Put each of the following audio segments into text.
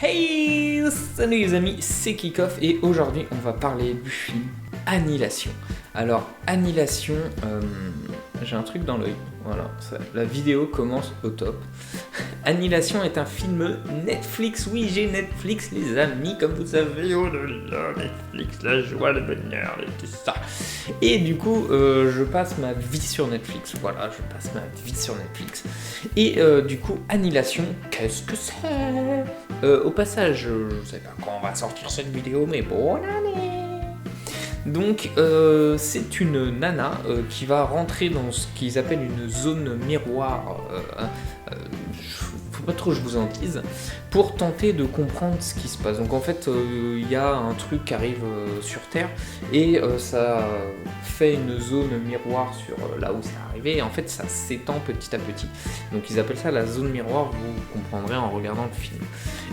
Hey, salut les amis, c'est Kickoff et aujourd'hui on va parler du film Annihilation. Alors Annihilation, j'ai un truc dans l'œil, voilà, la vidéo commence au top. Annihilation est un film Netflix, oui j'ai Netflix les amis, comme vous savez, oh là là, Netflix, la joie, le bonheur, et tout ça. Et du coup, je passe ma vie sur Netflix, voilà, je passe ma vie sur Netflix. Et du coup, Annihilation, qu'est-ce que c'est? Au passage, je sais pas quand on va sortir cette vidéo, mais bonne année. Donc, c'est une nana qui va rentrer dans ce qu'ils appellent une zone miroir. Faut pas trop que je vous en dise, pour tenter de comprendre ce qui se passe. Donc en fait, il y a un truc qui arrive sur Terre et ça fait une zone miroir sur là où c'est arrivé. Et en fait, ça s'étend petit à petit. Donc ils appellent ça la zone miroir, vous comprendrez en regardant le film.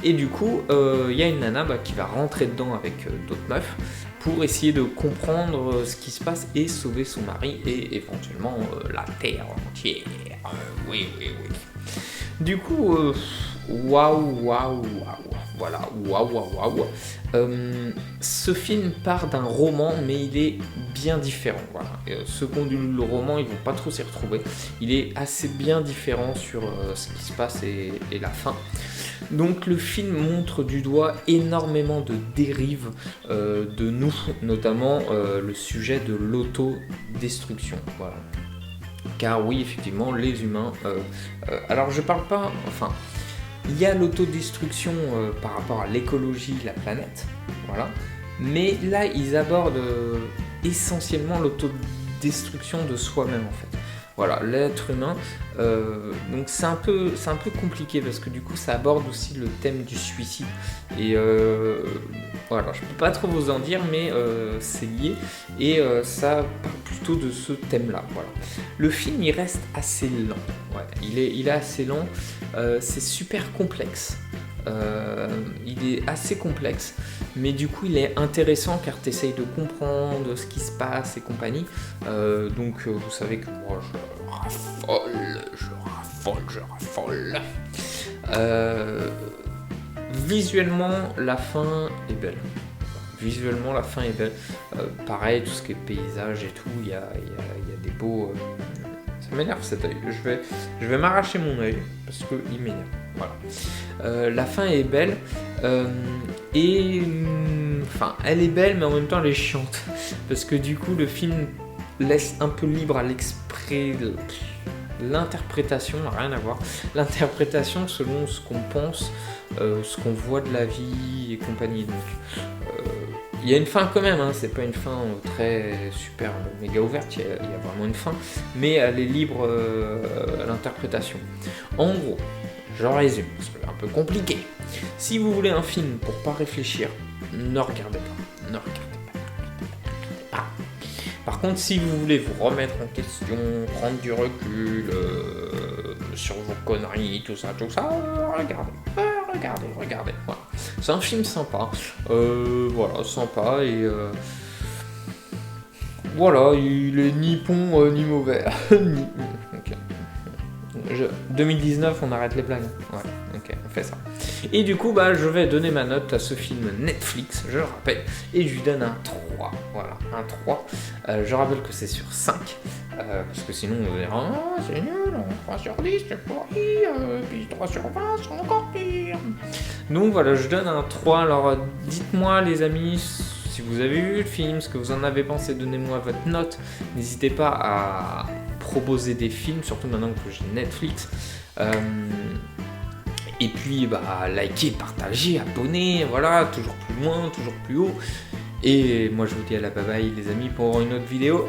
Et du coup, il y a une nana qui va rentrer dedans avec d'autres meufs pour essayer de comprendre ce qui se passe et sauver son mari et éventuellement la Terre entière. Oui. Du coup, waouh. Voilà, waouh. Ce film part d'un roman, mais il est bien différent. Voilà. Ceux qui ont lu le roman, ils vont pas trop s'y retrouver. Il est assez bien différent sur ce qui se passe et la fin. Donc le film montre du doigt énormément de dérives de nous, notamment le sujet de l'autodestruction. Voilà. Car oui, effectivement, les humains... alors je parle pas... Enfin, il y a l'autodestruction par rapport à l'écologie, la planète, voilà. Mais là, ils abordent essentiellement l'autodestruction de soi-même, en fait. Voilà, l'être humain. Donc c'est un peu compliqué parce que du coup, ça aborde aussi le thème du suicide. Et voilà, je peux pas trop vous en dire, mais c'est lié. Et ça parle plutôt de ce thème-là. Voilà. Le film, il reste assez lent. Ouais, il est assez lent. C'est super complexe. Il est assez complexe, mais du coup il est intéressant car tu essayes de comprendre ce qui se passe et compagnie. Donc vous savez que moi je raffole. Visuellement la fin est belle. Pareil, tout ce qui est paysage et tout, il y a des beaux... Ça m'énerve cet œil. Je vais m'arracher mon œil parce qu'il m'énerve. Voilà. La fin est belle enfin, elle est belle, mais en même temps elle est chiante parce que du coup le film laisse un peu libre à l'interprétation, rien à voir. L'interprétation selon ce qu'on pense, ce qu'on voit de la vie et compagnie. Donc, il y a une fin quand même, hein, c'est pas une fin très super méga ouverte, il y a vraiment une fin, mais elle est libre à l'interprétation. En gros, je résume, parce que c'est un peu compliqué. Si vous voulez un film pour pas réfléchir, ne regardez pas. Par contre, si vous voulez vous remettre en question, prendre du recul sur vos conneries, tout ça, regardez. Voilà. C'est un film sympa, voilà, sympa et voilà, il est ni bon ni mauvais. Okay. 2019, on arrête les blagues. Ouais, ok, on fait ça. Et du coup, je vais donner ma note à ce film Netflix, je le rappelle, et je lui donne un 3. Voilà, un 3. Je rappelle que c'est sur 5, parce que sinon on va dire ah, c'est nul, 3 sur 10, c'est pourri, puis 3 sur 20, c'est encore pire. Donc voilà, je donne un 3. Alors dites-moi les amis, si vous avez vu le film, ce que vous en avez pensé, donnez-moi votre note. N'hésitez pas à proposer des films, surtout maintenant que j'ai Netflix. Et puis likez, partagez, abonnez, voilà, toujours plus loin, toujours plus haut. Et moi je vous dis à la bye bye les amis pour une autre vidéo.